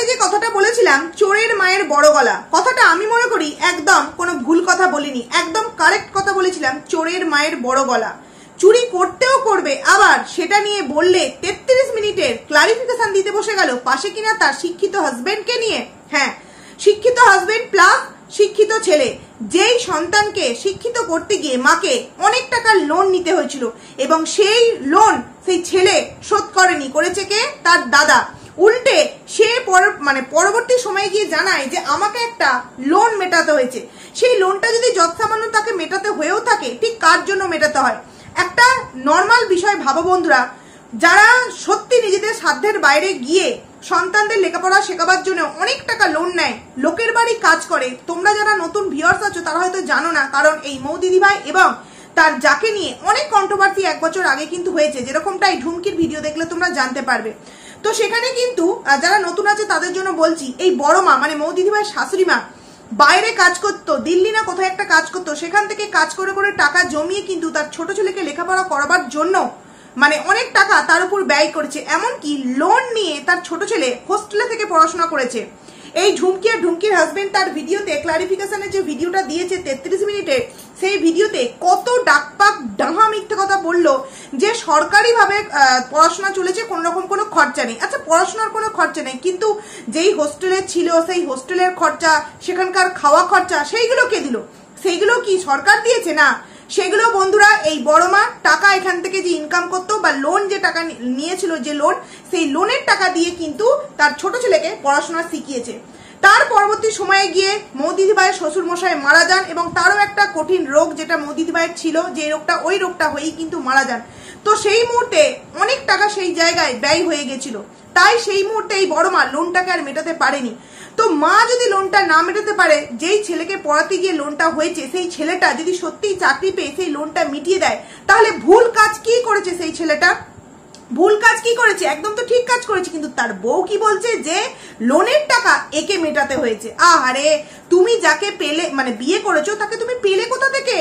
কালকে যে কথাটা বলেছিলাম চোরের মায়ের বড় গলা, কথাটা আমি মনে করি একদম কোনো ভুল কথা বলিনি, একদম কারেক্ট কথা বলেছিলাম। চোরের মায়ের বড় গলা, চুরি করতেও করবে, আবার সেটা নিয়ে বললে 33 মিনিটের ক্লারিফিকেশন দিতে বসে গেল, পাশে কিনা তার শিক্ষিত হাজবেন্ডকে নিয়ে। হ্যাঁ, শিক্ষিত হাজবেন্ড প্লাস শিক্ষিত ছেলে, যেই সন্তানকে শিক্ষিত করতে গিয়ে মাকে অনেক টাকার লোন নিতে হয়েছিল এবং সেই লোন সেই ছেলে শোধ করেনি, করেছে কে? তার দাদা। উল্টে সে পরবর্তী সময়ে গিয়ে জানায় যে আমাকে একটা লোন মেটাতে হয়েছে। সেই লোনটা যদি যৎসামান্য তাকে মেটাতে হয়েও থাকে, ঠিক কার জন্য মেটাতে হয়? একটা নর্মাল বিষয় ভাবো বন্ধুরা, যারা সত্যি নিজেদের সাধ্যের বাইরে গিয়ে সন্তানদের লেখাপড়া শেখাবার জন্য অনেক টাকা লোন নেয়, লোকের বাড়ি কাজ করে। তোমরা যারা নতুন ভিউয়ার্স আছো তারা হয়তো জানো না, কারণ এই মৌদিদি ভাই এবং তার যাকে নিয়ে অনেক কন্ট্রোভার্সি 1 বছর আগে কিন্তু হয়েছে, যেরকমটাই ঢুমকির ভিডিও দেখলে তোমরা জানতে পারবে। তো সেখানে কিন্তু যারা নতুন আছে তাদের জন্য বলছি, এই বড় মা মানে মৌদিদি ভাইয়ের শাশুড়ি মা বাইরে কাজ করতো, দিল্লি না কোথায় একটা কাজ করতো, সেখান থেকে কাজ করে করে টাকা জমিয়ে কিন্তু তার ছোট ছেলেকে লেখাপড়া করাবার জন্য অনেক টাকা তার উপর ব্যয় করেছে। এমনকি লোন নিয়ে তার ছোট ছেলে হোস্টেলে থেকে পড়াশোনা করেছে। এই ঢুমকি আর ঢুমকির হাজবেন্ড তার ভিডিওতে ক্লারিফিকেশনের যে ভিডিওটা দিয়েছে 33 মিনিটের, সেই ভিডিওতে কত ডাকপাক ডাহা মিথ্যে কথা বললো যে সরকারিভাবে পড়াশোনা চলেছে, কোনো রকম কোনো খরচা নেই। আচ্ছা, পড়াশোনার কোনো খরচা নেই, কিন্তু যেই হোস্টেলে ছিল সেই হোস্টেলের খরচা, সেখানকার খাওয়া খরচা, সেইগুলো কে দিল? সেইগুলো কি সরকার দিয়েছে? না, সেগুলো বন্ধুরা এই বড় মা টাকা এখান থেকে যে ইনকাম করতো বা লোন যে টাকা নিয়েছিল, যে লোন, সেই লোনের টাকা দিয়ে কিন্তু তার ছোট ছেলেকে পড়াশোনা শিখিয়েছে। তার পরবর্তী সময়ে গিয়ে মৌদিদি ভাইয়ের শ্বশুর মশাই মারা যান এবং তারও একটা কঠিন রোগ যেটা মৌদিদি ভাইয়ের ছিল, যে রোগটা ওই রোগটা হয়েই কিন্তু মারা যান। তো সেই মুহূর্তে অনেক টাকা সেই জায়গায় ব্যয় হয়ে গেছিল, তাই সেই মুহূর্তে এই বড় মা লোনটাকে আর মেটাতে পারেনি। তো মা যদি লোনটা না মেটাতে পারে, যেই ছেলেকে পড়াতে গিয়ে লোনটা হয়েছে সেই ছেলেটা যদি সত্যিই চাকরি পেয়ে সেই লোনটা মিটিয়ে দেয়, তাহলে ভুল কাজ কি করেছে সেই ছেলেটা? ভুল কাজ কি করেছে? একদম তো ঠিক কাজ করেছে, কিন্তু তার বউ কি বলছে যে লোনের টাকা একে মেটাতে হয়েছে। আহারে, তুমি যাকে পেলে বিয়ে করেছো তাকে তুমি পেলে কোথা থেকে?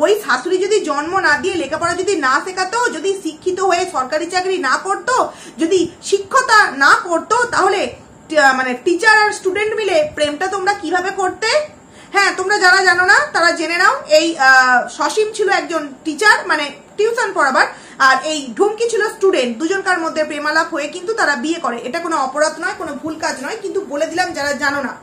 ওই শাশুড়ি যদি জন্ম না দিয়ে লেখাপড়া যদি না শেখাতো, যদি শিক্ষিত হয়ে সরকারি চাকরি না করতো, যদি শিক্ষকতা না করতো, তাহলে টিচার আর স্টুডেন্ট মিলে প্রেমটা তোমরা কিভাবে করতে? হ্যাঁ, তোমরা যারা জানো না তারা জেনে নাও। এই সসীম ছিল একজন টিচার, টিউশন পড়াবার, আর এই ঢুমকি ছিল স্টুডেন্ট। দুজনকার মধ্যে প্রেমালাপ হয়ে কিন্তু তারা বিয়ে করে। এটা কোনো অপরাধ নয়, কোনো ভুল কাজ নয়, কিন্তু বলে দিলাম যারা জানো না।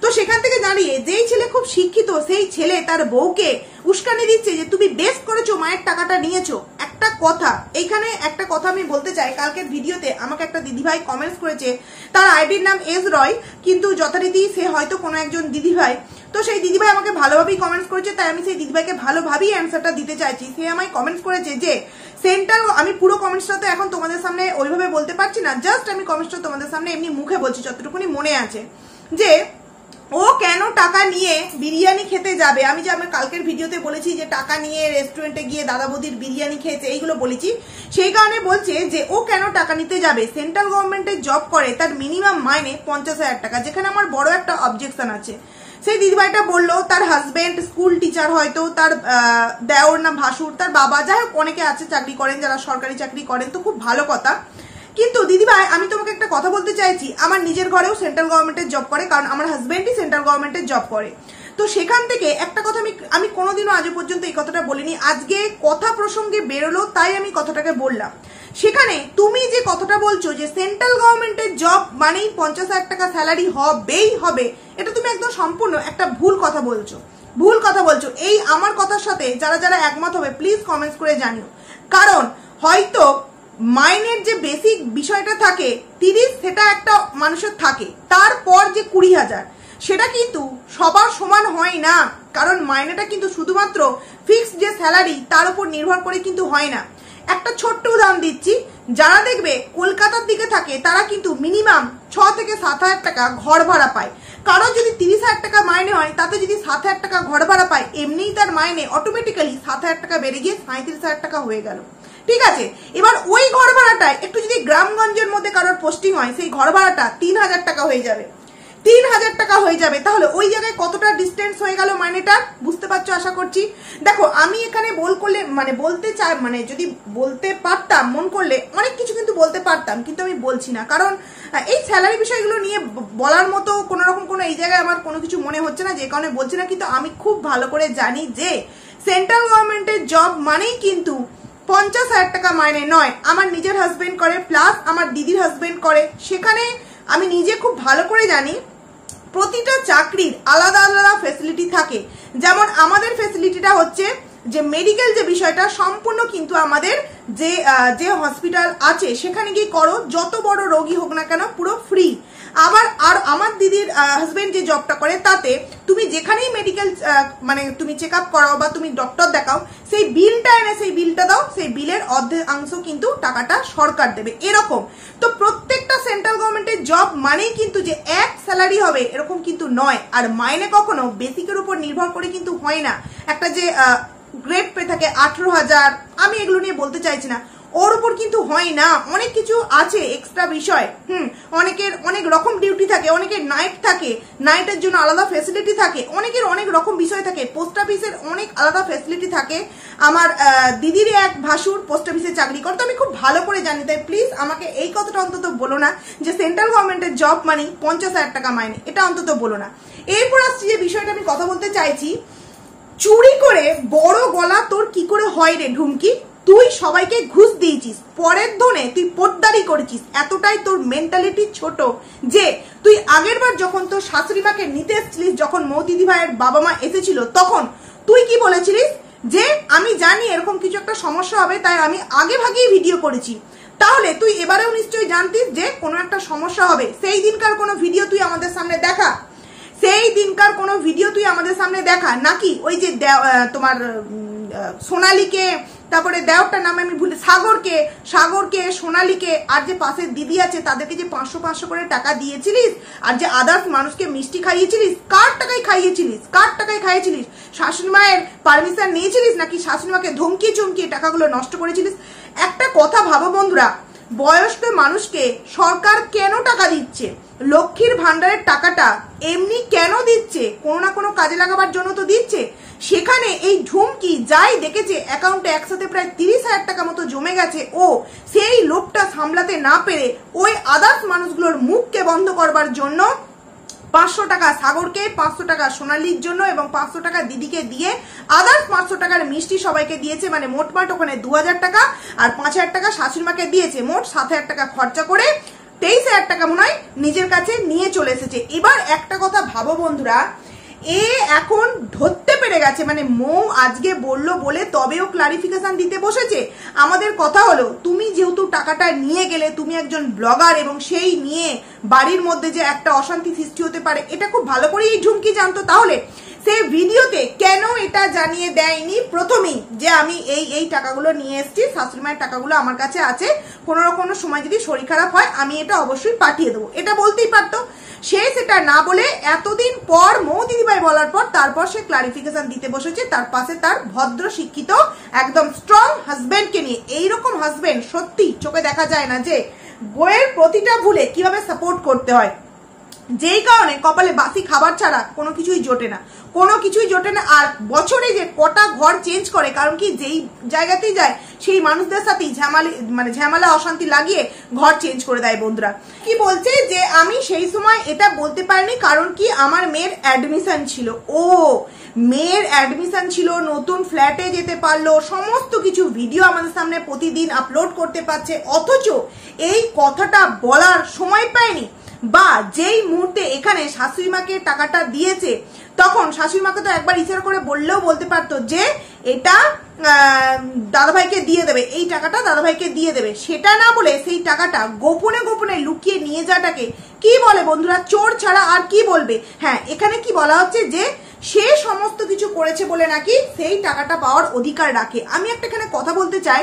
তো সেখান থেকে দাঁড়িয়ে যেই ছেলে খুব শিক্ষিত, সেই ছেলে তার বউকে উস্কানি দিচ্ছে যে তুমি বেশ করেছো, মায়ের টাকাটা নিয়েছো। একটা কথা, এইখানে একটা কথা আমি বলতে চাই। কালকের ভিডিওতে আমাকে একটা দিদিভাই কমেন্টস করেছে, তার আইডির নাম এস রয়, কিন্তু যথারীতি সে হয়তো কোনো একজন দিদিভাই। তো সেই দিদিভাই আমাকে ভালোভাবেই কমেন্টস করেছে, তাই আমি সেই দিদিভাইকে ভালোভাবেই অ্যান্সারটা দিতে চাইছি। সে আমায় কমেন্টস করেছে যে সেন্ট্রাল, আমি পুরো কমেন্টসটা তো এখন তোমাদের সামনে ওইভাবে বলতে পারছি না, জাস্ট আমি কমেন্টসটা তোমাদের সামনে এমনি মুখে বলছি যতটুকুনি মনে আছে, যে ও কেন টাকা নিয়ে বিরিয়ানি খেতে যাবে। আমি যে আমার কালকের ভিডিওতে বলেছি যে টাকা নিয়ে রেস্টুরেন্টে গিয়ে দাদা বৌদির বিরিয়ানি খেয়েছে, এইগুলো বলেছি, সেই কারণে বলছে যে ও কেন টাকা নিতে যাবে। সেন্ট্রাল গভর্নমেন্টের জব করে, তার মিনিমাম মাইনে 50,000 টাকা, যেখানে আমার বড় একটা অবজেকশন আছে। সেই দিদিভাইটা বললো তার হাজবেন্ড স্কুল টিচার, হয়তো তার দেওর না ভাসুর, তার বাবা, যাই হোক অনেকে আছে চাকরি করেন, যারা সরকারি চাকরি করেন, তো খুব ভালো কথা। কিন্তু দিদিভাই, আমি তোমাকে একটা কথা বলতে চাইছি, আমার নিজের ঘরেও সেন্ট্রাল গভর্নমেন্টের জব করে, কারণ আমার হাজবেন্ডই সেন্ট্রাল গভর্নমেন্টের জব করে। তো সেখান থেকে একটা কথা আমি কোনোদিনও আজ পর্যন্ত এই কথাটা বলিনি, আজকে কথা প্রসঙ্গে বেরোলো তাই আমি কথাটাকে বললাম। সেখানে তুমি যে কথাটা বলছো যে সেন্ট্রাল গভর্নমেন্টের জব মানেই 50,000 টাকা স্যালারি হবেই হবে, এটা তুমি একদম সম্পূর্ণ একটা ভুল কথা বলছো, ভুল কথা বলছো। এই আমার কথার সাথে যারা যারা একমত হবে প্লিজ কমেন্টস করে জানিও। কারণ হয়তো মাইনের যে বেসিক বিষয়টা থাকে 30, সেটা একটা মানুষের থাকে, তারপর যে 20,000, সেটা কিন্তু সবার সমান হয় না। কারণ মাইনেটা কিন্তু শুধুমাত্র ফিক্সড যে স্যালারি তার উপর নির্ভর করে কিন্তু হয় না। একটা ছোট্ট উদাহরণ দিচ্ছি, যারা দেখবে কলকাতার দিকে থাকে তারা কিন্তু মিনিমাম 6 থেকে 7,000 টাকা ঘর ভাড়া পায়। কারো যদি 30,000 টাকা মাইনে হয়, তাতে যদি 7,000 টাকা ঘর ভাড়া পায়, এমনিই তার মাইনে অটোমেটিক্যালি 7,000 টাকা বেড়ে গিয়ে 37,000 টাকা হয়ে গেল। ঠিক আছে, এবার ওই ঘর ভাড়াটায় একটু যদি গ্রামগঞ্জের মধ্যে কারোর পোস্টিং হয়, সেই ঘর ভাড়াটা 3,000 টাকা হয়ে যাবে। 3000 টাকা হয়ে যাবে, তাহলে ওই জায়গায় কতটা ডিস্টেন্স হয়ে গেল মাইনেটা, বুঝতে পারছো আশা করছি। দেখো আমি এখানে বলতে চাই, যদি বলতে পারতাম মন করলে অনেক কিছু কিন্তু বলতে পারতাম, কিন্তু আমি বলছি না, কারণ এই স্যালারি বিষয়গুলো নিয়ে বলার মতো কোনো রকম কোনো এই জায়গায় আমার কোনো কিছু মনে হচ্ছে না, যে কারণে বলছি না। কিন্তু আমি খুব ভালো করে জানি যে সেন্ট্রাল গভর্নমেন্টের জব মানেই কিন্তু 50,000 টাকা মাইনে নয়। আমার নিজের হাজবেন্ড করে, প্লাস আমার দিদির হাজবেন্ড করে, সেখানে আমি নিজে খুব ভালো করে জানি প্রতিটা চাকরির আলাদা আলাদা ফেসিলিটি থাকে। যেমন আমাদের ফেসিলিটিটা হচ্ছে যে মেডিকেল যে বিষয়টা সম্পূর্ণ কিন্তু আমাদের যে হসপিটাল আছে সেখানে গিয়ে করো, যত বড় রোগী হোক না কেন পুরো ফ্রি। আবার আর আমার দিদির হাজবেন্ড যে জবটা করে তাতে তুমি যেখানেই মেডিকেল তুমি চেক আপ করাও বা তুমি ডক্টর দেখাও, সেই বিলটা এনে সেই বিলটা দাও, সেই বিলের অর্ধাংশ কিন্তু টাকাটা সরকার দেবে, এরকম। তো প্রত্যেকটা সেন্ট্রাল গভর্নমেন্টের জব মানেই কিন্তু যে এক স্যালারি হবে এরকম কিন্তু নয়। আর মাইনে কখনো বেসিকের উপর নির্ভর করে কিন্তু হয় না। একটা যে গ্রেড পে থাকে 18,000, আমি এগুলো নিয়ে বলতে চাইছি না, ওর উপর কিন্তু হয় না, অনেক কিছু আছে এক্সট্রা বিষয়। অনেকের অনেক রকম ডিউটি থাকে, অনেকের নাইট থাকে, নাইটের জন্য আলাদা ফেসিলিটি থাকে, অনেকের অনেক রকম বিষয় থাকে, পোস্ট অফিসের অনেক আলাদা ফেসিলিটি থাকে। আমার দিদির এক ভাসুর পোস্ট অফিসে চাকরি করে, তো আমি খুব ভালো করে জানি। তাই প্লিজ আমাকে এই কথাটা অন্তত বলো না যে সেন্ট্রাল গভর্নমেন্টের জব মানে 50,000 টাকা মাইনে, এটা অন্তত বলো না। এরপর আসছি যে বিষয়টা আমি কথা বলতে চাইছি, চুরি করে বড় গলা তোর কি করে হয় রে ঢুমকি? তুই সবাইকে ঘুষ দিয়েছিস, পরের ধনে তুই পোদ্দারি করেছিস, এতটাই তোর মেন্টালিটি ছোট যে তুই আগের বার যখন তোর শাশুড়ি মাকে নিতে এসেছিলিস, যখন মৌদিদি ভাইয়ের বাবা মা এসেছিল, তখন তুই কি বলেছিলিস যে আমি জানি এরকম কিছু একটা সমস্যা হবে, তাই আমি আগে ভাগেই ভিডিও করেছি। তাহলে তুই এবারেও নিশ্চয়ই জানতিস যে কোনো একটা সমস্যা হবে। সেই দিনকার কোনো ভিডিও তুই আমাদের সামনে দেখা, সেই দিনকার কোনো ভিডিও তুই আমাদের সামনে দেখা, নাকি ওই যে তোমার সোনালীকে, তারপরে দেওরটার নামে আমি ভুলে, সাগরকে সোনালীকে, আর যে পাশের দিদি আছে তাদেরকে যে 500 করে টাকা দিয়েছিলিস, আর যে আদার্স মানুষকে মিষ্টি খাইয়েছিলিস, কার টাকায় খাইয়েছিলিস? শাশুড়ি মায়ের পারমিশন নিয়েছিলিস, নাকি শাশুড়ি মাকে ধমকিয়ে চমকিয়ে টাকাগুলো নষ্ট করেছিলিস? একটা কথা ভাবো বন্ধুরা, বয়স্ক মানুষকে সরকার কেন টাকা দিচ্ছে? লক্ষ্মীর ভান্ডারের টাকাটা এমনি কেন দিচ্ছে? কোনো না কোনো কাজে লাগাবার জন্য তো দিচ্ছে। সেখানে এই ঢুমকি যাই দেখেছে অ্যাকাউন্টে একসাথে প্রায় 30,000 টাকা মতো জমে গেছে, ও সেই লোভটা সামলাতে না পেরে ওই আদার্স মানুষগুলোর মুখকে বন্ধ করবার জন্য 500 টাকা সাগরকে, 500 টাকা সোনালীর জন্য এবং 500 টাকা দিদিকে দিয়ে আদার্স 500 টাকার মিষ্টি সবাইকে দিয়েছে। মানে মোটমাট ওখানে 2,000 টাকা আর 5,000 টাকা শাশুড়ি মাকে দিয়েছে, মোট 7,000 টাকা খরচা করে 23,000 টাকা মনে হয় নিজের কাছে নিয়ে চলে এসেছে। এবার একটা কথা ভাবো বন্ধুরা, এ এখন ধরতে পেরে গেছে, মানে মৌ আজকে বললো বলে তবেও ক্লারিফিকেশন দিতে বসেছে। আমাদের কথা হলো, তুমি যেহেতু টাকাটা নিয়ে গেলে, তুমি একজন ব্লগার, এবং সেই নিয়ে বাড়ির মধ্যে যে একটা অশান্তি সৃষ্টি হতে পারে এটা খুব ভালো করে এই ঝুমকি জানতো। তাহলে সে ভিডিওতে কেন এটা জানিয়ে দেয়নি প্রথমেই যে আমি এই টাকাগুলো নিয়ে এসেছি, শাশুড়ি মায়ের টাকাগুলো আমার কাছে আছে, কোনো সময় যদি শরীর খারাপ হয় আমি এটা অবশ্যই পাঠিয়ে দেবো, এটা বলতেই পারতো। সে সেটা না বলে এতদিন পর মৌ দিদিভাই বলার পর তারপর সে ক্লারিফিকেশন দিতে বসেছে, তার পাশে তার ভদ্র শিক্ষিত একদম স্ট্রং হাজবেন্ডকে নিয়ে। এইরকম হাজবেন্ড সত্যি চোখে দেখা যায় না, যে বইয়ের প্রতিটা ভুলে কিভাবে সাপোর্ট করতে হয়, যেই কারণে কপালে বাসি খাবার ছাড়া কোনো কিছুই জোটে না। আর বছরে যে কটা ঘর চেঞ্জ করে, কারণ কি যেই জায়গাতেই যায় সেই মানুষদের সাথেই ঝামেলা অশান্তি লাগিয়ে ঘর চেঞ্জ করে দেয়। বন্ধুরা কি বলছে যে আমি সেই সময় এটা বলতে পারিনি, কারণ কি আমার মেয়ের অ্যাডমিশন ছিল। ও মেয়ের অ্যাডমিশন ছিল, নতুন ফ্ল্যাটে যেতে পারলো, সমস্ত কিছু ভিডিও আমাদের সামনে প্রতিদিন আপলোড করতে পারছে, অথচ এই কথাটা বলার সময় পায়নি। বা যেই মুহূর্তে এখানে শাশুড়ি মাকে টাকাটা দিয়েছে, তখন শাশুড়ি মাকে তো একবার ইচ্ছা করে বললেও বলতে পারতো যে এটা দাদাভাইকে দিয়ে দেবে, এই টাকাটা দাদাভাইকে দিয়ে দেবে। সেটা না বলে সেই টাকাটা গোপনে গোপনে লুকিয়ে নিয়ে যাওয়াটাকে কি বলে বন্ধুরা? চোর ছাড়া আর কি বলবে? হ্যাঁ, এখানে কি বলা হচ্ছে যে সে সমস্ত কিছু করেছে বলে নাকি সেই টাকাটা পাওয়ার অধিকার রাখে। আমি একটা এখানে কথা বলতে চাই,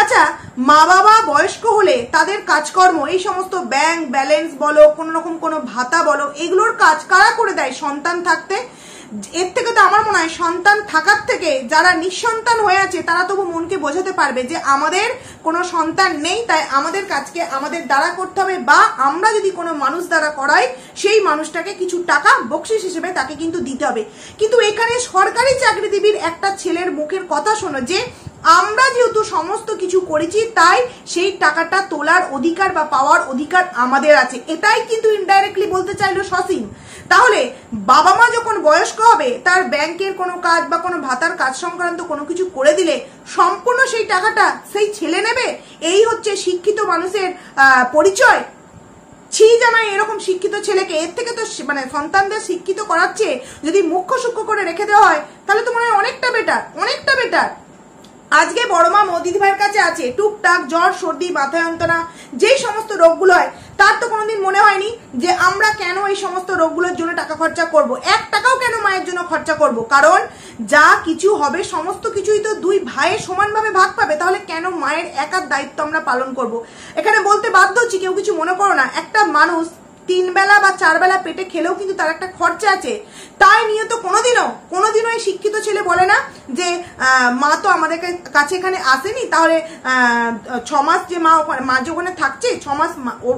আচ্ছা মা বাবা বয়স্ক হলে তাদের কাজকর্ম, এই সমস্ত ব্যাংক ব্যালেন্স বলো, কোন রকম কোনো ভাতা বলো, এগুলোর কাজ কারা করে দেয়? সন্তান থাকতে এর থেকে তো আমার মনে হয় সন্তান থাকার থেকে যারা নিঃসন্তান হয়ে আছে তারা তবু মনকে বোঝাতে পারবে যে আমাদের কোনো সন্তান নেই, তাই আমাদের কাজকে আমাদের দ্বারা করতে হবে, বা আমরা যদি কোনো মানুষ দ্বারা করাই সেই মানুষটাকে কিছু টাকা বকশিস হিসেবে তাকে কিন্তু দিতে হবে। কিন্তু এখানে সরকারি চাকরিজীবীর একটা ছেলের মুখের কথা শোনো যে আমরা যেহেতু সমস্ত কিছু করেছি তাই সেই টাকাটা তোলার অধিকার বা পাওয়ার অধিকার আমাদের আছে, এটাই কিন্তু ইনডাইরেক্টলি বলতে চাইলো সসীম। তাহলে বাবা মা যখন বয়স্ক হবে তার ব্যাংকের কোনো কাজ বা কোনো ভাতার কাজ সংক্রান্ত কোনো কিছু করে দিলে সম্পূর্ণ সেই টাকাটা সেই ছেলে নেবে, এই হচ্ছে শিক্ষিত মানুষের পরিচয়। ছি জানাই এরকম শিক্ষিত ছেলেকে, এর থেকে তো মানে সন্তানদের শিক্ষিত করাচ্ছে যদি মুখ্য সূক্ষ্ম করে রেখে দেওয়া হয় তাহলে তো মনে হয় অনেকটা বেটার, অনেকটা বেটার। আজকে বড়মা দিদি ভাইয়ের কাছে আছে টুকটাক জ্বর সর্দি মাথা যন্ত্রণা যেই সমস্ত রোগগুলো হয়, তার তো কোনোদিন মনে হয়নি যে আমরা কেন এই সমস্ত রোগগুলোর জন্য টাকা খরচা করব, 1 টাকাও কেন মায়ের জন্য খরচা করব, কারণ যা কিছু হবে সমস্ত কিছুই তো দুই ভাইয়ের সমানভাবে ভাগ পাবে, তাহলে কেন মায়ের একার দায়িত্ব আমরা পালন করব। এখানে বলতে বাধ্য হচ্ছি, কেউ কিছু মনে করো না, একটা মানুষ 3 বেলা বা 4 বেলা পেটে খেলেও কিন্তু তার একটা খরচা আছে, তাই নিয়ে তো কোনোদিনও এই শিক্ষিত ছেলে বলে না যে মা তো আমাদের কাছে এখানে আসেনি, তাহলে 6 মাস যে মা যে ওখানে থাকছে 6 মাস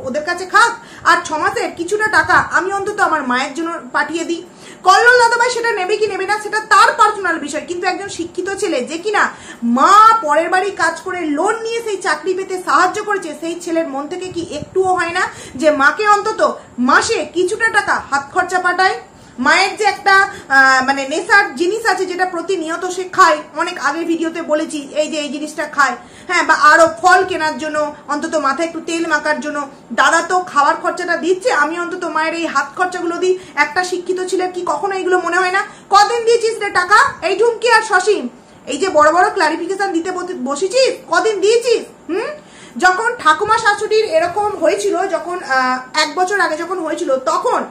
ওদের কাছে খাক, আর 6 মাসের কিছুটা টাকা আমি অন্তত আমার মায়ের জন্য পাঠিয়ে দিই। কল্লোল দাদাভাই সেটা নেবে কি নেবে না সেটা তার পার্সোনাল বিষয়, কিন্তু একজন শিক্ষিত ছেলে যে কিনা মা পরের বাড়ি কাজ করে লোন নিয়ে সেই চাকরি পেতে সাহায্য করেছে, সেই ছেলের মন থেকে কি একটুও হয় না যে মাকে অন্তত মাসে কিছুটা টাকা হাত খরচা পাঠায়? মায়ের যে একটা মানে নেশার জিনিস আছে যেটা প্রতিনিয়ত সে খায়, অনেক আগে ভিডিওতে বলেছি এই যে এই জিনিসটা খায়, হ্যাঁ, বা আরো ফল কেনার জন্য, অন্তত মাথায় একটু তেল মাখার জন্য, দাদা তো খাওয়ার খরচাটা দিচ্ছে, আমি অন্তত মায়ের এই হাত খরচাগুলো দিই। একটা শিক্ষিত ছেলের কি কখনো এগুলো মনে হয় না? কদিন দিয়েছিস রে টাকা এই ঢুমকি আর সসীম? এই যে বড় বড় ক্লারিফিকেশন দিতে বসেছিস, কদিন দিয়েছিস? যখন ঠাকুমা শাশুড়ির এরকম হয়েছিল, যখন 1 বছর আগে যখন হয়েছিল, তখন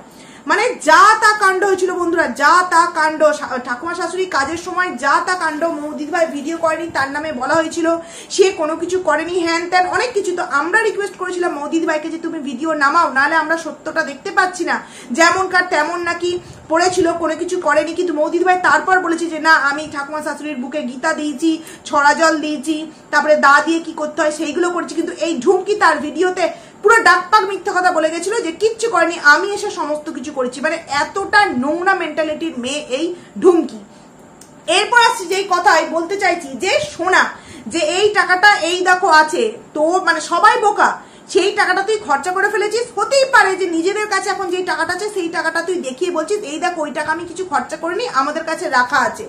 মানে যা তা কাণ্ড হয়েছিল বন্ধুরা, যা তা কাণ্ড, ঠাকুমা শাশুড়ি কাজের সময় যা তা কাণ্ড, দিদি ভাই ভিডিও করেনি তার নামে বলা হয়েছিল, সে কোনো কিছু করেনি, হ্যান ত্যান অনেক কিছু। তো আমরা রিকোয়েস্ট করেছিলাম দিদি ভাইকে যে তুমি ভিডিও নামাও, নাহলে আমরা সত্যটা দেখতে পাচ্ছি না, যেমনকার তেমন নাকি পড়েছিল, কোনো কিছু করেনি। কিন্তু দিদি ভাই তারপর বলেছে যে না, আমি ঠাকুমা শাশুড়ির বুকে গীতা দিয়েছি, ছড়া জল দিয়েছি, তারপরে দা দিয়ে কি করতে হয় সেইগুলো করছি। কিন্তু এই ঢুমকি তার ভিডিওতে পুরো ডাকপাক মিথ্যা কথা বলে গেছিল যে কিচ্ছু করেনি, আমি এসে সমস্ত কিছু করেছি। মানে এতটা নোংরা মেন্টালিটির মেয়ে এই ঢুমকি। এরপর আসছি যেই কথাই বলতে চাইছি, যে সোনা যে এই টাকাটা এই দেখো আছে, তো মানে সবাই বোকা, সেই টাকাটা তুই খরচা করে ফেলেছিস। হতেই পারে যে নিজেদের কাছে এখন যেই টাকাটা আছে সেই টাকাটা তুই দেখিয়ে বলছিস এই দেখো ওই টাকা আমি কিছু খরচা করিনি, আমাদের কাছে রাখা আছে।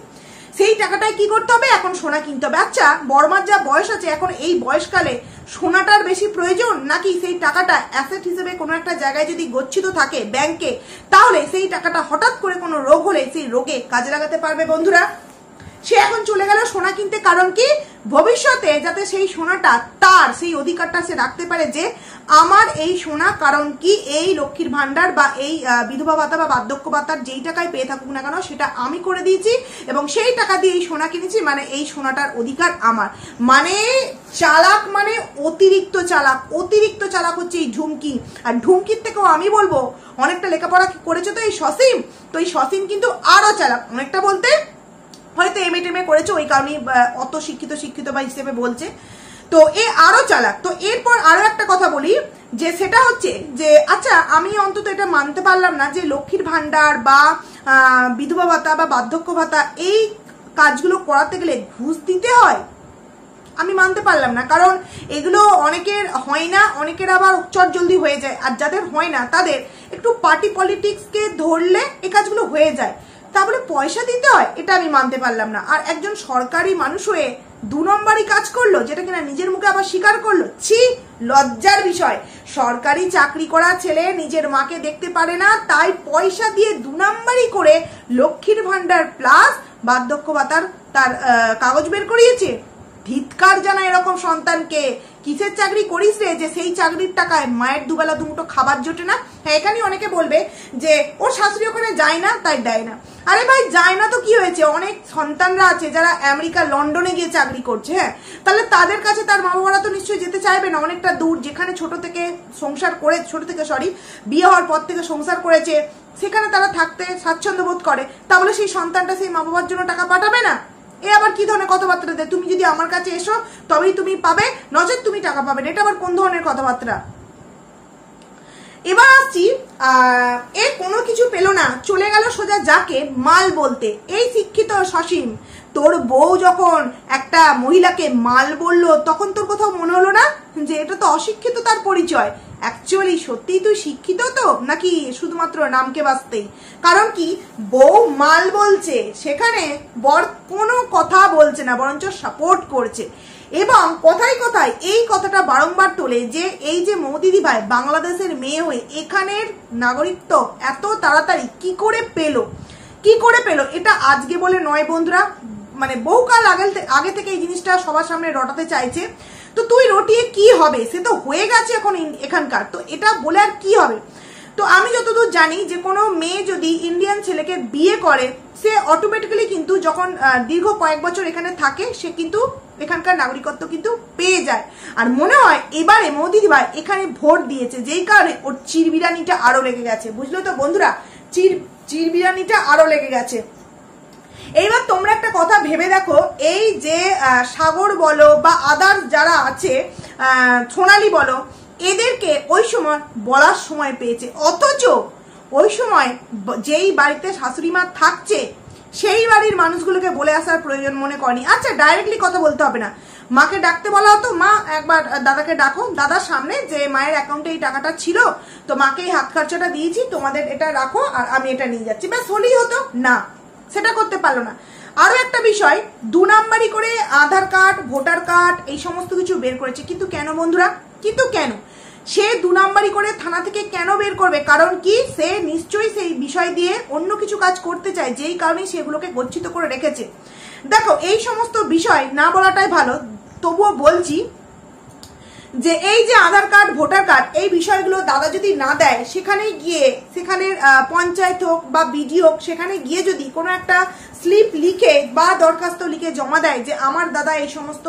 সেই টাকাটায় কি করতে হবে? এখন সোনা কিনতে হবে। আচ্ছা, বড়মার যা বয়স আছে, এখন এই বয়সকালে সোনাটার বেশি প্রয়োজন, নাকি সেই টাকাটা অ্যাসেট হিসেবে কোনো একটা জায়গায় যদি গচ্ছিত থাকে ব্যাংকে, তাহলে সেই টাকাটা হঠাৎ করে কোনো রোগ হলে সেই রোগে কাজে লাগাতে পারবে? বন্ধুরা, সে এখন চলে গেল সোনা কিনতে, কারণ কি ভবিষ্যতে যাতে সেই সোনাটা তার সেই অধিকারটা সে রাখতে পারে যে আমার এই সোনা, কারণ কি এই লক্ষ্মীর ভান্ডার বা এই বিধবা ভাতা বা বার্ধক্য ভাতার যেই টাকায় পেয়ে থাকুক না কেন সেটা আমি করে দিয়েছি এবং সেই টাকা দিয়ে এই সোনা কিনেছি, মানে এই সোনাটার অধিকার আমার। মানে চালাক, মানে অতিরিক্ত চালাক, অতিরিক্ত চালাক হচ্ছে এই ঢুমকি। আর ঢুমকির থেকেও আমি বলবো অনেকটা লেখাপড়া করেছে তো এই সসীম, তো এই সসীম কিন্তু আরো চালাক, অনেকটা বলতে হয়তো এমএ করেছে ওই কারণেই অত শিক্ষিত বা হিসেবে বলছে, তো এ আরো চালাক। তো এরপর আরো একটা কথা বলি, যে সেটা হচ্ছে যে আচ্ছা, আমি অন্তত এটা মানতে পারলাম না যে লক্ষ্মীর ভান্ডার বা বিধবা ভাতা বা বার্ধক্য ভাতা এই কাজগুলো করাতে গেলে ঘুষ দিতে হয়। আমি মানতে পারলাম না, কারণ এগুলো অনেকের হয় না, অনেকের আবার চট জলদি হয়ে যায়, আর যাদের হয় না তাদের একটু পার্টি পলিটিক্সকে ধরলে এই কাজগুলো হয়ে যায়, তা বলে পয়সা দিতে হয়, এটা আমি মানতে পারলাম না। আর একজন সরকারি মানুষ হয়ে 2 নম্বরই কাজ করলো, যেটা কিনা নিজের মুখে আবার স্বীকার করলো। ছি, লজ্জার বিষয়। সরকারি চাকরি করা ছেলে নিজের মাকে দেখতে পারে না, তাই পয়সা দিয়ে 2 নম্বরই করে লক্ষ্মীর ভান্ডার প্লাস বার্ধক্য ভাতার তার কাগজ বের করিয়েছে। ধিৎকার জানা এরকম সন্তানকে। কিসের চাকরি করিস রে যে সেই চাকরির টাকায় মায়ের দুবেলা দুমুঠো খাবার জোটে না? হ্যাঁ, এখানেই অনেকে বলবে যে ওর শাশুড়ি ওখানে যায় না তাই দেয় না। আরে ভাই, যায় না তো কি হয়েছে? অনেক সন্তানরা আছে যারা আমেরিকা, লন্ডনে গিয়ে চাকরি করছে, হ্যাঁ, তাহলে তাদের কাছে তার মা বাবারা তো নিশ্চয়ই যেতে চাইবে না, অনেকটা দূর, যেখানে ছোট থেকে বিয়ে হওয়ার পর থেকে সংসার করেছে, সেখানে তারা থাকতে স্বাচ্ছন্দ্য বোধ করে, তাহলে সেই সন্তানটা সেই মা বাবার জন্য টাকা পাঠাবে না? এ আবার কি ধরনের কথাবার্তা দেয়? তুমি যদি আমার কাছে এসো তবেই তুমি পাবে, নচেত তুমি টাকা পাবে না। এটা আবার কোন ধরনের কথাবার্তা? এবার আসছি, এ কোনো কিছু পেল না, চলে গেল সোজা যাকে মাল বলতে। এই শিক্ষিত সসীম, তোর বউ যখন একটা মহিলাকে মাল বললো তখন তোর কোথাও মনে হলো না যে এটা তো অশিক্ষিত তার পরিচয়? অ্যাকচুয়ালি সত্যিই তুই শিক্ষিত তো, নাকি শুধুমাত্র নামকে বাঁচতেই? কারণ কি, বউ মাল বলছে, সেখানে বর কোনো কথা বলছে না, বরঞ্চ সাপোর্ট করছে। এবং কথায় কথায় এই কথাটা বারংবার তোলে যে এই যে মৌদিদি ভাই বাংলাদেশের মেয়ে হয়ে এখানের নাগরিকত্ব এত তাড়াতাড়ি কি করে পেলো? এটা আজকে বলে নয় বন্ধুরা, মানে বহুকাল আগে থেকে এই জিনিসটা সবার সামনে রটাতে চাইছে। তো তুই রটিয়ে কি হবে? সে তো হয়ে গেছে এখন এখানকার, তো এটা বলে আর কি হবে? তো আমি যতদূর জানি যে কোনো মেয়ে যদি ইন্ডিয়ান ছেলেকে বিয়ে করে, সে অটোমেটিক্যালি কিন্তু যখন দীর্ঘ কয়েক বছর এখানে থাকে, সে কিন্তু এখানকার নাগরিকত্ব কিন্তু পেয়ে যায়। আর মনে হয় এবারে মোদিদি ভাই এখানে ভোট দিয়েছে, যেই কারণে ওর চিরবিরানিটা আরো লেগে গেছে। বুঝলো তো বন্ধুরা, চিরবিরানিটা আরো লেগে গেছে। এইবার তোমরা একটা কথা ভেবে দেখো, এই যে সাগর বলো বা আদার্স যারা আছে, সোনালি বলো, এদেরকে ওই সময় বলার সময় পেয়েছে, অথচ ওই সময় যেই বাড়িতে শাশুড়ি মা থাকছে সেই বাড়ির মানুষগুলোকে বলে আসার প্রয়োজন মনে করেনি। আচ্ছা, ডাইরেক্টলি কথা বলতে হবে না, মাকে ডাকতে বলা হতো, মা একবার দাদাকে ডাকো, দাদার সামনে যে মায়ের অ্যাকাউন্টে এই টাকাটা ছিল, তো মাকে এই হাত খরচাটা দিয়েছি, তোমাদের এটা রাখো আর আমি এটা নিয়ে যাচ্ছি, ব্যাস হলেই হতো। না, সেটা করতে পারলো না। আরো একটা বিষয়, 2 নাম্বারি করে আধার কার্ড, ভোটার কার্ড এই সমস্ত কিছু বের করেছে। কিন্তু কেন বন্ধুরা? কিন্তু কেন সে 2 নাম্বারি করে থানা থেকে কেন বের করবে? কারণ কি, সে নিশ্চয়ই সেই বিষয় দিয়ে অন্য কিছু কাজ করতে চায়, যেই কারণে সেগুলোকে গচ্ছিত করে রেখেছে। দেখো, এই সমস্ত বিষয় না বলাটাই ভালো, তবুও বলছি যে এই যে আধার কার্ড, ভোটার কার্ড, এই বিষয়গুলো দাদা যদি না দেয়, সেখানে গিয়ে সেখানের পঞ্চায়েত হোক বা বিডিও হোক, সেখানে গিয়ে যদি কোনো একটা স্লিপ লিখে বা দরখাস্ত লিখে জমা দেয় যে আমার দাদা এই সমস্ত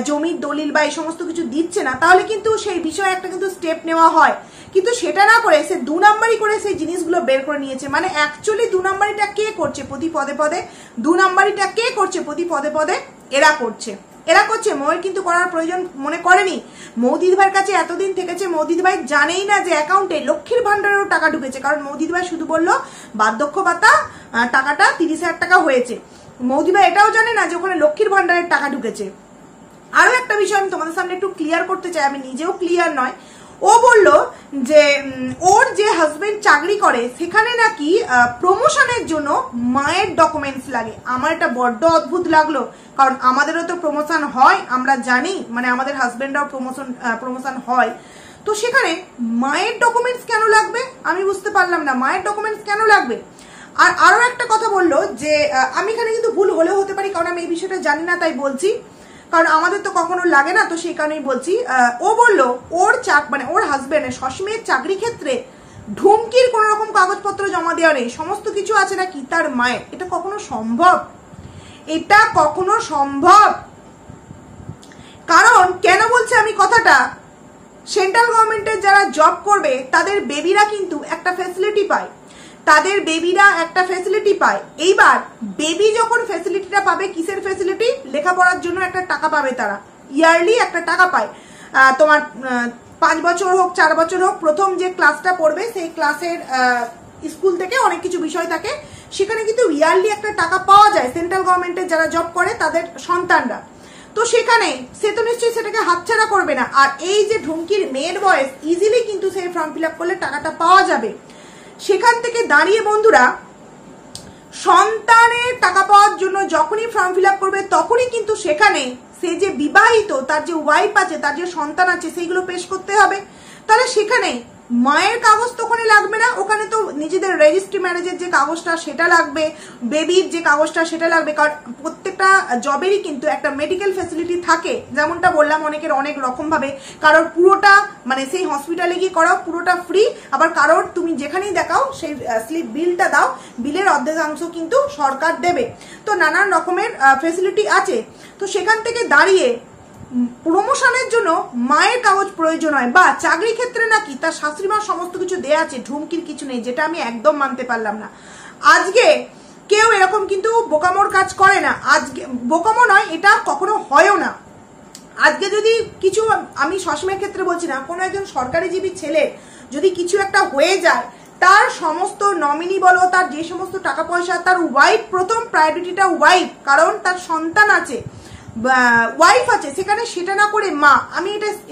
জমির দলিল বা এই সমস্ত কিছু দিচ্ছে না, তাহলে কিন্তু সেই বিষয়ে একটা কিন্তু স্টেপ নেওয়া হয়। কিন্তু সেটা না করে সে 2 নাম্বারি করে সেই জিনিসগুলো বের করে নিয়েছে। মানে অ্যাকচুয়ালি 2 নাম্বারিটা কে করছে প্রতি পদে পদে? 2 নাম্বারিটা কে করছে প্রতি পদে পদে? এরা করছে। ময়ের কিন্তু করার প্রয়োজন মনে করেনি। মৌদিদি ভাইয়ের কাছে এতদিন থেকেছে, মৌদিদি ভাই জানেই না যে অ্যাকাউন্টে লক্ষ্মীর ভান্ডারেরও টাকা ঢুকেছে। কারণ মৌদিদি ভাই শুধু বললো বার্ধক্য ভাতা টাকাটা 30,000 টাকা হয়েছে, মৌদিদি ভাই এটাও জানে না যে ওখানে লক্ষ্মীর ভান্ডারের টাকা ঢুকেছে। আরো একটা বিষয় আমি তোমাদের সামনে একটু ক্লিয়ার করতে চাই, আমি নিজেও ক্লিয়ার নয়। ও বলল যে ওর যে হাজবেন্ড চাকরি করে সেখানে নাকি প্রমোশনের জন্য মায়ের ডকুমেন্টস লাগে। আমার এটা বড্ড অদ্ভুত লাগলো, কারণ আমাদেরও তো প্রমোশন হয়, আমরা জানি, মানে আমাদের হাজবেন্ডরাও প্রমোশন হয়, তো সেখানে মায়ের ডকুমেন্টস কেন লাগবে? আমি বুঝতে পারলাম না মায়ের ডকুমেন্টস কেন লাগবে। আর আরো একটা কথা বললো যে আমি এখানে কিন্তু ভুল হলেও হতে পারি, কারণ আমি এই বিষয়টা জানি না, তাই বলছি, কারণ আমাদের তো কখনো লাগে না, তো সেই কারণেই বলছি। ও বললো ওর মানে ওর হাজবেন্ডের সসীমের চাকরি ক্ষেত্রে ঢুমকির কোন রকম কাগজপত্র জমা দেওয়া নেই, সমস্ত কিছু আছে নাকি তার মায়ের। এটা কখনো সম্ভব? এটা কখনো সম্ভব? কারণ কেন বলছে আমি কথাটা, সেন্ট্রাল গভর্নমেন্টের যারা জব করবে তাদের বেবিরা কিন্তু একটা ফ্যাসিলিটি পায়, এইবার বেবি যখন ফ্যাসিলিটিটা পাবে, কিসের ফ্যাসিলিটি? লেখাপড়ার জন্য একটা টাকা পাবে, তারা ইয়ারলি একটা টাকা পায়। তোমার 5 বছর হোক 4 বছর হোক, প্রথম যে ক্লাসটা পড়বে সেই ক্লাসের স্কুল থেকে অনেক কিছু বিষয় থাকে, সেখানে কিন্তু ইয়ারলি একটা টাকা পাওয়া যায় সেন্ট্রাল গভর্নমেন্টের যারা জব করে তাদের সন্তানরা। তো সেখানে সে তো নিশ্চয়ই সেটাকে হাতছাড়া করবে না। আর এই যে ঢুমকির মেয়ের বয়স, ইজিলি কিন্তু সেই ফর্ম ফিল আপ করলে টাকাটা পাওয়া যাবে। সেখান থেকে দাঁড়িয়ে বন্ধুরা, সন্তানের টাকা পাওয়ার জন্য যখনই ফর্ম ফিল আপ করবে তখনই কিন্তু সেখানে সে যে বিবাহিত, তার যে ওয়াইফ আছে, তার যে সন্তান আছে, সেইগুলো পেশ করতে হবে। তাহলে সেখানে মায়ের কাগজ তো ওখানে লাগবে না, ওখানে তো নিজেদের রেজিস্ট্রি ম্যারেজের যে কাগজটা সেটা লাগবে, বেবির যে কাগজটা সেটা লাগবে। কারণ প্রত্যেকটা জবেরই কিন্তু একটা মেডিকেল ফ্যাসিলিটি থাকে, যেমনটা বললাম অনেকের অনেক রকম ভাবে, কারোর পুরোটা মানে সেই হসপিটালে গিয়ে করাও পুরোটা ফ্রি, আবার কারোর তুমি যেখানেই দেখাও সেই স্লিপ বিলটা দাও, বিলের অর্ধেকাংশ কিন্তু সরকার দেবে। তো নানান রকমের ফ্যাসিলিটি আছে। তো সেখান থেকে দাঁড়িয়ে প্রমোশনের জন্য মায়ের কাগজ প্রয়োজন হয়, বা চাকরি ক্ষেত্রে নাকি তার শাশুড়ি মার সমস্ত কিছু দেয়া আছে, ঢুমকির কিছু নেই, যেটা আমি একদম মানতে পারলাম না। আজকে কেউ এরকম কিন্তু বোকামোর কাজ করে না, আজকে বোকামো নয়, এটা কখনো হয়ও না। আজকে যদি কিছু, আমি সসীমের ক্ষেত্রে বলছি না, কোনো একজন সরকারিজীবী ছেলে যদি কিছু একটা হয়ে যায়, তার সমস্ত নমিনি বলো, তার যে সমস্ত টাকা পয়সা, তার ওয়াইফ প্রথম প্রায়োরিটিটা ওয়াইফ, কারণ তার সন্তান আছে, ওয়াইফ আছে, সেখানে সেটা না করে মা। আমি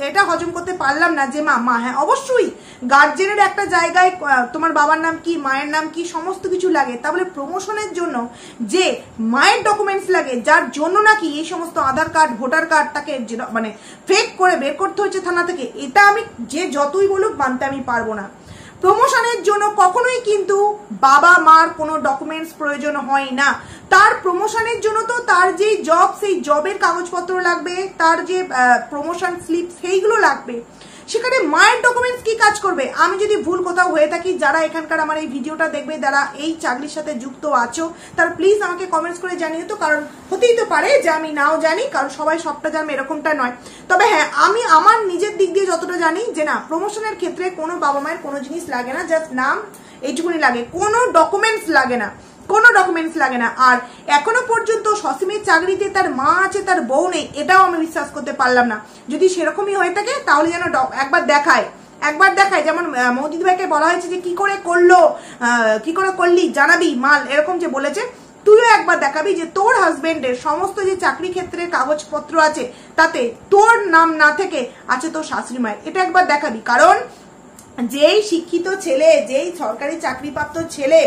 এটা হজম করতে পারলাম না যে মা, হ্যাঁ অবশ্যই গার্জেনের একটা জায়গায় তোমার বাবার নাম কি, মায়ের নাম কি, সমস্ত কিছু লাগে, তাহলে প্রমোশনের জন্য যে মায়ের ডকুমেন্টস লাগে, যার জন্য নাকি এই সমস্ত আধার কার্ড, ভোটার কার্ড তাকে মানে ফেক করে বের করতে হচ্ছে থানা থেকে, এটা আমি যে যতই বলুক মানতে আমি পারবো না। প্রমোশনের জন্য কখনোই কিন্তু বাবা মার কোনো ডকুমেন্টস প্রয়োজন হয় না। তার প্রমোশনের জন্য তো তার যে জব, সেই জবের কাগজপত্র লাগবে, তার যে প্রমোশন স্লিপ সেইগুলো লাগবে, সেখানে মায়ের ডকুমেন্টস কি কাজ করবে? আমি যদি ভুল কোথাও হয়ে থাকি, যারা এখানকার আমার এই ভিডিওটা দেখবে, যারা এই চাকরির সাথে যুক্ত আছো, তার প্লিজ আমাকে কমেন্টস করে জানিয়ে তো, কারণ হতেই তো পারে যে আমি নাও জানি, কারণ সবাই সবটা জানবে এরকমটা নয়। তবে হ্যাঁ, আমি আমার নিজের দিক দিয়ে যতটা জানি যে না, প্রমোশনের ক্ষেত্রে কোনো বাবা মায়ের কোনো জিনিস লাগে না, জাস্ট নাম এইটুকুনি লাগে, কোনো ডকুমেন্টস লাগে না, কোনো ডকুমেন্টস লাগে না। আর এখনো পর্যন্ত সসীমের চাকরিতে তার মা আছে, তার বউ নেই, এটাও আমি বিশ্বাস করতে পারলাম না। যদি সেরকমই হয়ে থাকে তাহলে যেন একবার দেখায়, যেমন মৌদিদ ভাইকে বলা হয়েছে যে কি করে করলো, কি করে করলি জানাবি মাল, এরকম যে বলেছে, তুইও একবার দেখাবি যে তোর হাজবেন্ডের সমস্ত যে চাকরি ক্ষেত্রের কাগজপত্র আছে, তাতে তোর নাম না থেকে আছে তোর শাশুড়ি মায়ের, এটা একবার দেখাবি। কারণ যেই শিক্ষিত ছেলে, যেই সরকারি চাকরিপ্রাপ্ত ছেলে,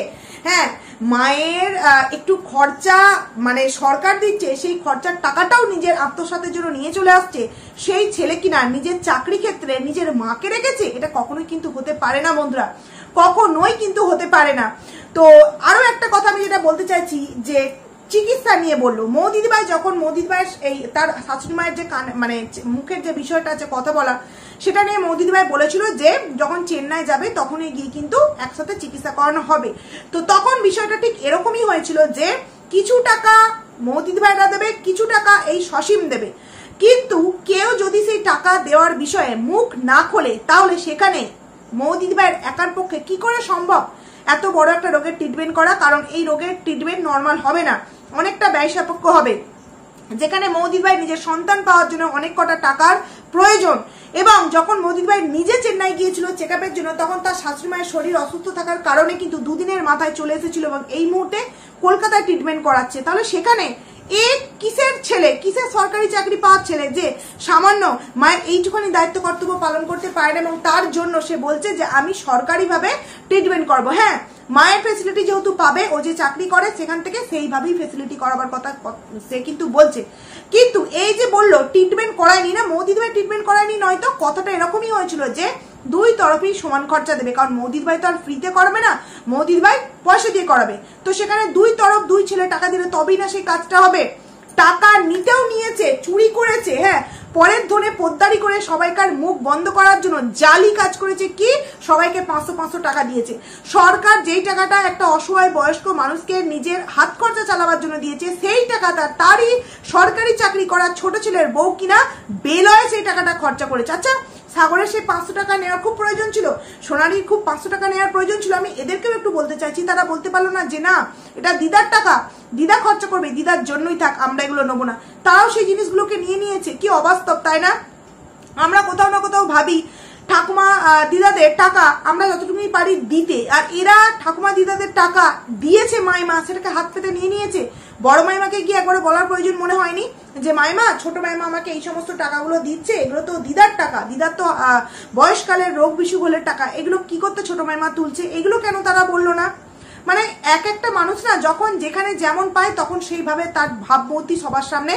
হ্যাঁ, মায়ের একটু খরচা মানে সরকার দিচ্ছে, সেই খরচার টাকাটাও নিজের আত্মসাতের জন্য নিয়ে চলে আসছে, সেই ছেলে কিনা নিজের চাকরি ক্ষেত্রে নিজের মাকে রেখেছে, এটা কখনোই কিন্তু হতে পারে না বন্ধুরা, কখনোই কিন্তু হতে পারে না। তো আরো একটা কথা আমি যেটা বলতে চাইছি, যে চিকিৎসা নিয়ে বললো মৌদিদি ভাই, যখন মৌদিদি ভাই এই তার শাশুড়ি মায়ের যে মানে মুখের যে বিষয়টা আছে কথা বলা, সেটা নিয়ে মৌদিদি ভাই বলেছিল যে যখন চেন্নাই যাবে তখনই গিয়ে কিন্তু একসাথে চিকিৎসা করানো হবে। তো তখন বিষয়টা ঠিক এরকমই হয়েছিল যে কিছু টাকা মৌদিদি ভাইরা দেবে, কিছু টাকা এই সসীম দেবে, কিন্তু কেউ যদি সেই টাকা দেওয়ার বিষয়ে মুখ না খোলে, তাহলে সেখানে মৌদিদি ভাইয়ের একার পক্ষে কি করে সম্ভব এত বড় একটা রোগের ট্রিটমেন্ট করা? কারণ এই রোগের ট্রিটমেন্ট নর্মাল হবে না, অনেকটা ব্যয় সাপেক্ষ হবে, যেখানে মৌদিদ ভাই নিজের সন্তান পাওয়ার জন্য অনেক কটা টাকার প্রয়োজন। এবং যখন মৌদিদ ভাই নিজে চেন্নাই গিয়েছিল চেকআপের জন্য, তখন তার শাশুড়ি মায়ের শরীর অসুস্থ থাকার কারণে কিন্তু দুদিনের মাথায় চলে এসেছিল, এবং এই মুহূর্তে কলকাতায় ট্রিটমেন্ট করাচ্ছে। তাহলে সেখানে কিসের ছেলে, কিসের সরকারি চাকরি পাওয়ার ছেলে যে সামান্য মায়ের এইটুখানি দায়িত্ব কর্তব্য পালন করতে পারে না, এবং তার জন্য সে বলছে যে আমি সরকারিভাবে ট্রিটমেন্ট করব। হ্যাঁ, মায়ের ফেসিলিটি যেহেতু পাবে, ও যে চাকরি করে সেখান থেকে সেইভাবেই ফেসিলিটি করাবার কথা সে কিন্তু বলছে। কিন্তু এই যে বললো ট্রিটমেন্ট করায়নি, না মৌদিদ ভাই ট্রিটমেন্ট করায়নি, নয়তো কথাটা এরকমই হয়েছিল যে দুই তরফেই সমান খরচা দেবে, কারণ মৌদিদ ভাই তো আর ফ্রিতে করবে না, মৌদিদ ভাই পয়সা দিয়ে করাবে। তো সেখানে দুই তরফ, দুই ছেলে টাকা দিলে তবেই না সেই কাজটা হবে। টাকা নিতেও নিয়েছে, চুরি করেছে, হ্যাঁ, পরের ধনে পোদ্দারি করে সবাইকার মুখ বন্ধ করার জন্য জালি কাজ করেছে। কি সবাইকে 500 টাকা দিয়েছে। সরকার যেই টাকাটা একটা অসহায় বয়স্ক মানুষকে নিজের হাত খরচা চালাবার জন্য দিয়েছে, সেই টাকাটা তারই সরকারি চাকরি করা ছোট ছেলের বউ কিনা বেলয়ে সেই টাকাটা খরচা করেছে। আচ্ছা, সাগরের সেই 500 টাকা নেওয়ার খুব প্রয়োজন ছিল, সোনালির খুব 500 টাকা নেওয়ার প্রয়োজন ছিল, আমি এদেরকেও একটু বলতে চাইছি, তারা বলতে পারলো না যে না, এটা দিদার টাকা, দিদা খরচা করবে, দিদার জন্যই থাক, আমরা এগুলো নেবো না। তারাও সেই জিনিসগুলোকে নিয়ে নিয়েছে। কি অবাস্তব, তাই না? আমরা কোথাও না কোথাও ভাবি ঠাকুমা দিদাদের টাকা আমরা যতটুকুই পারি দিতে, আর এরা ঠাকুমা দিদাদের টাকা দিয়েছে মাইমা, সেটাকে হাত পেতে নিয়ে নিয়েছে। বড় মাইমাকে গিয়ে একবারে বলার প্রয়োজন মনে হয়নি যে মাইমা, ছোট মাইমা আমাকে এই সমস্ত টাকাগুলো দিচ্ছে, এগুলো তো দিদার টাকা, দিদার তো বয়সকালের রোগ বিসুখ হলে টাকা, এগুলো কি করতে ছোট মাইমা তুলছে, এগুলো কেন তারা বললো না? মানে এক একটা মানুষ না যখন যেখানে যেমন পায় তখন সেইভাবে তার ভাবমূর্তি সবার সামনে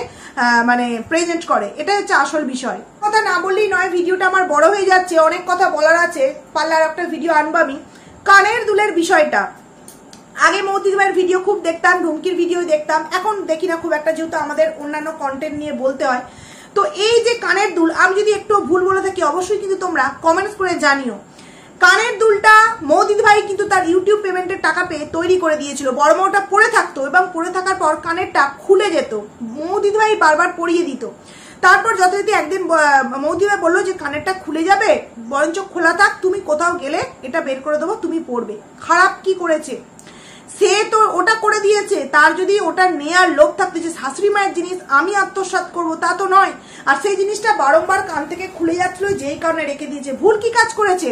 মানে প্রেজেন্ট করে, এটাই হচ্ছে আসল বিষয়। কথা না বললেই নয়, ভিডিওটা আমার বড় হয়ে যাচ্ছে, অনেক কথা বলার আছে, পারলে আর একটা ভিডিও আনবো আমি। কানের দুলের বিষয়টা, আগে মৌদিদ ভাইয়ের ভিডিও খুব দেখতাম, ঢুমকির ভিডিও দেখতাম, এখন দেখি না খুব একটা, যেহেতু আমাদের অন্যান্য কন্টেন্ট নিয়ে বলতে হয়। তো এই যে কানের দুল, আমি যদি একটু ভুল বলে থাকি অবশ্যই কিন্তু তোমরা কমেন্টস করে জানিও। কানের দুলটা মৌদিদ ভাই কিন্তু তার ইউটিউব পেমেন্টের টাকা পেয়ে তৈরি করে দিয়েছিল, বড় মাওটা পরে থাকতো, এবং পরে থাকার পর কানেরটা খুলে যেত, মৌদিদ ভাই বারবার পরিয়ে দিত। তারপর যথারীতি একদিন মৌদিরা বললো যে কানেরটা খুলে যাবে, বরঞ্চ খোলা থাক, তুমি কোথাও গেলে এটা বের করে দেবো, তুমি পড়বে। খারাপ কি করেছে? সে তো ওটা করে দিয়েছে, তার যদি ওটা নেয়ার লোভ থাকতো যে শাশুড়ি মায়ের জিনিস আমি আত্মসাৎ করব, তা তো নয়। আর সেই জিনিসটা বারংবার কান থেকে খুলে যাচ্ছিল, যেই কারণে রেখে দিয়েছে। ভুল কি কাজ করেছে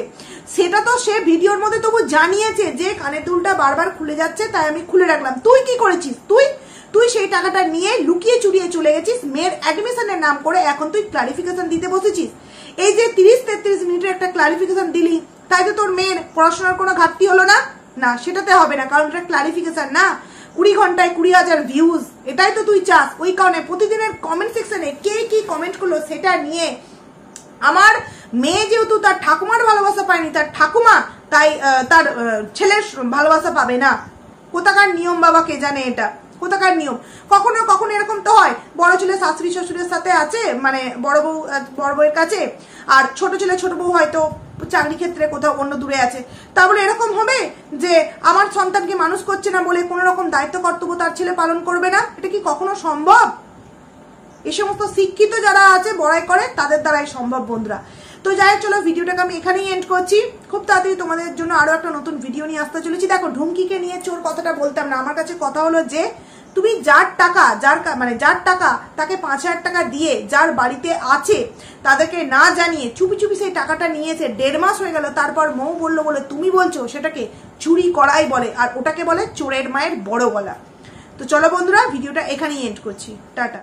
সেটা তো সে ভিডিওর মধ্যে তবু জানিয়েছে যে কানের দুলটা বারবার খুলে যাচ্ছে, তাই আমি খুলে রাখলাম। তুই কি করেছিস? তুই সেই টাকাটা নিয়ে লুকিয়ে চুরিয়ে চলে গেছিস মেয়ের অ্যাডমিশনের নাম করে। এখন তুই ক্লারিফিকেশন দিতে বসেছিস। এই যে 30-33 মিনিটের একটা ক্লারিফিকেশন দিলি, তাই তো তোর মেয়ের পড়াশোনার কোনো ঘাটতি হলো না? না, সেটাতে হবে না, কারণ এটা ক্লারিফিকেশন না। 20 ঘন্টায় 20,000 ভিউজ, এটাই তো তুই চাস। ওই কারণে প্রতিদিনের কমেন্ট সেকশনে কে কি কমেন্ট করলো সেটা নিয়ে আমার মেয়ে যেহেতু তার ঠাকুমার ভালোবাসা পায়নি, তার ঠাকুমা তাই তার ছেলের ভালোবাসা পাবে না। কোথাকার নিয়ম বাবা কে জানে এটা, কোথাকার নিয়ম। কখনো কখনো এরকম তো হয়, বড় ছেলে শাশুড়ি শ্বশুরের সাথে আছে, মানে বড় বউয়ের কাছে, আর ছোট ছেলে ছোট বউ হয়তো চাকরি ক্ষেত্রে কোথাও অন্য দূরে আছে। তাহলে এরকম হবে যে আমার সন্তানকে মানুষ করছে না বলে কোনো রকম দায়িত্ব কর্তব্য তার ছেলে পালন করবে না? এটা কি কখনো সম্ভব? এই সমস্ত শিক্ষিত যারা আছে বড়াই করে, তাদের দ্বারাই সম্ভব বন্ধুরা। তো যাই, চলো ভিডিওটাকে আমি এখানেই এন্ড করছি। খুব তাড়াতাড়ি তোমাদের জন্য আরো একটা নতুন ভিডিও নিয়ে আসতে চলেছি। দেখো, ঢুমকিকে নিয়ে চোর কথাটা বলতাম না, আমার কাছে কথা হলো যে তুমি যার টাকা তাকে 5,000 টাকা দিয়ে যার বাড়িতে আছে তাদেরকে না জানিয়ে চুপি চুপি সেই টাকাটা নিয়েছে, 1.5 মাস হয়ে গেল, তারপর মৌ বললো বলে তুমি বলছো সেটাকে চুরি করাই বলে, আর ওটাকে বলে চোরের মায়ের বড় গলা। তো চলো বন্ধুরা, ভিডিওটা এখানেই এন্ড করছি। টাটা।